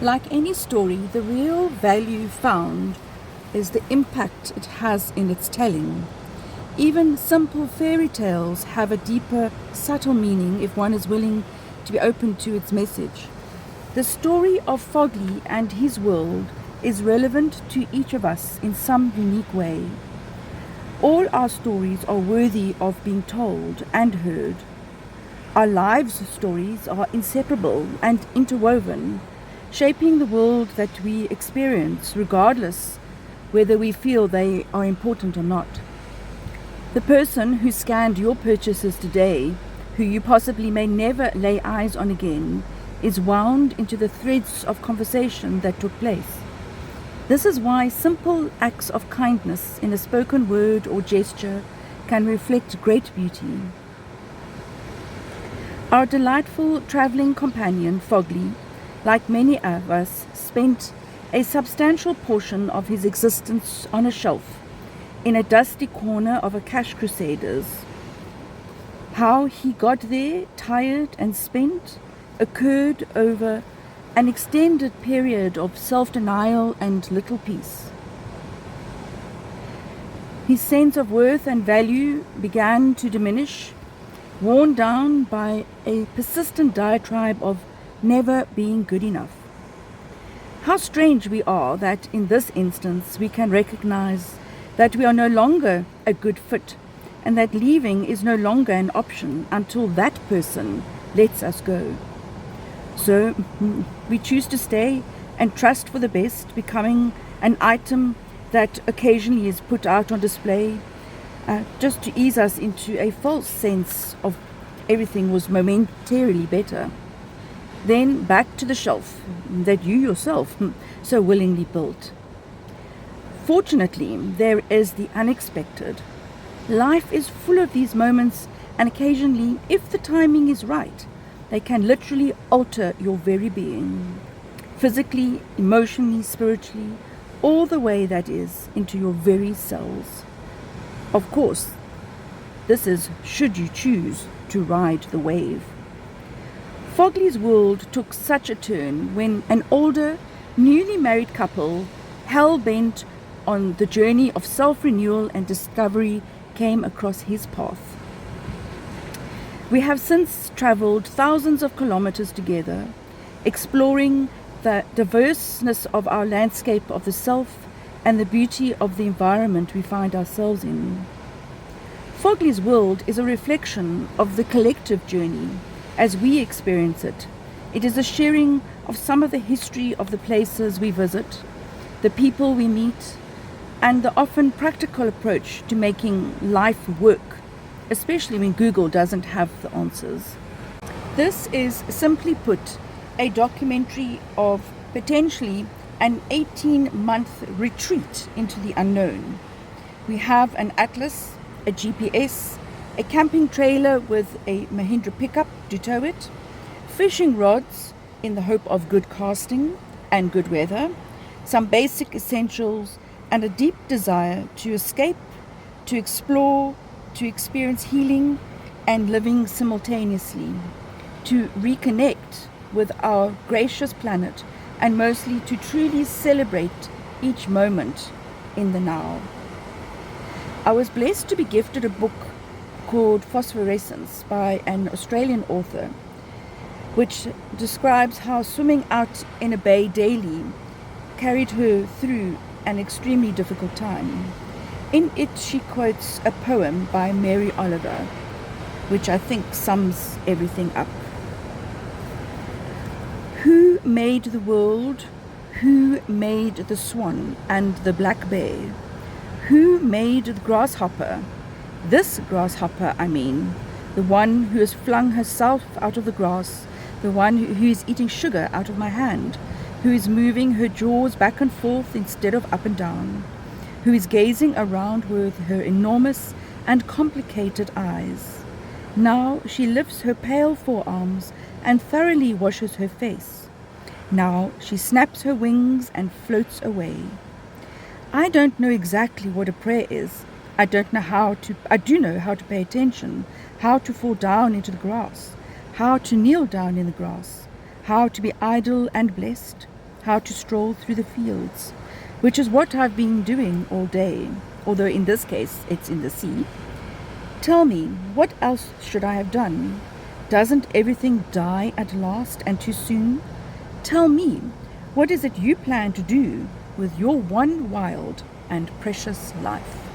Like any story, the real value found is the impact it has in its telling. Even simple fairy tales have a deeper, subtle meaning if one is willing to be open to its message. The story of Fogley and his world is relevant to each of us in some unique way. All our stories are worthy of being told and heard. Our lives' stories are inseparable and interwoven, shaping the world that we experience, regardless whether we feel they are important or not. The person who scanned your purchases today, who you possibly may never lay eyes on again, is wound into the threads of conversation that took place. This is why simple acts of kindness in a spoken word or gesture can reflect great beauty. Our delightful travelling companion, Fogley, like many of us, spent a substantial portion of his existence on a shelf in a dusty corner of a cash crusader's. How he got there, tired and spent, occurred over an extended period of self-denial and little peace. His sense of worth and value began to diminish, worn down by a persistent diatribe of never being good enough. How strange we are that in this instance we can recognize that we are no longer a good fit and that leaving is no longer an option until that person lets us go. So we choose to stay and trust for the best, becoming an item that occasionally is put out on display, just to ease us into a false sense of everything was momentarily better. Then back to the shelf that you yourself so willingly built. Fortunately, there is the unexpected. Life is full of these moments, and occasionally, if the timing is right, they can literally alter your very being. Physically, emotionally, spiritually, all the way that is, into your very cells. Of course, this is should you choose to ride the wave. Fogley's world took such a turn when an older, newly married couple, hell-bent on the journey of self-renewal and discovery, came across his path. We have since travelled thousands of kilometres together, exploring the diverseness of our landscape of the self and the beauty of the environment we find ourselves in. Fogley's world is a reflection of the collective journey as we experience it. It is a sharing of some of the history of the places we visit, the people we meet, and the often practical approach to making life work, especially when Google doesn't have the answers. This is, simply put, a documentary of potentially an 18-month retreat into the unknown. We have an atlas, a GPS, a camping trailer with a Mahindra pickup to tow it, fishing rods in the hope of good casting and good weather, some basic essentials, and a deep desire to escape, to explore, to experience healing and living simultaneously, to reconnect with our gracious planet, and mostly to truly celebrate each moment in the now. I was blessed to be gifted a book called Phosphorescence by an Australian author, which describes how swimming out in a bay daily carried her through an extremely difficult time. In it, she quotes a poem by Mary Oliver, which I think sums everything up. Who made the world? Who made the swan and the black bear? Who made the grasshopper? This grasshopper, I mean, the one who has flung herself out of the grass, the one who is eating sugar out of my hand, who is moving her jaws back and forth instead of up and down, who is gazing around with her enormous and complicated eyes. Now she lifts her pale forearms and thoroughly washes her face. Now she snaps her wings and floats away. I don't know exactly what a prayer is. I do know how to pay attention, how to fall down into the grass, how to kneel down in the grass, how to be idle and blessed. how to stroll through the fields, which is what I've been doing all day, although in this case it's in the sea. Tell me, what else should I have done? Doesn't everything die at last and too soon? Tell me, what is it you plan to do with your one wild and precious life?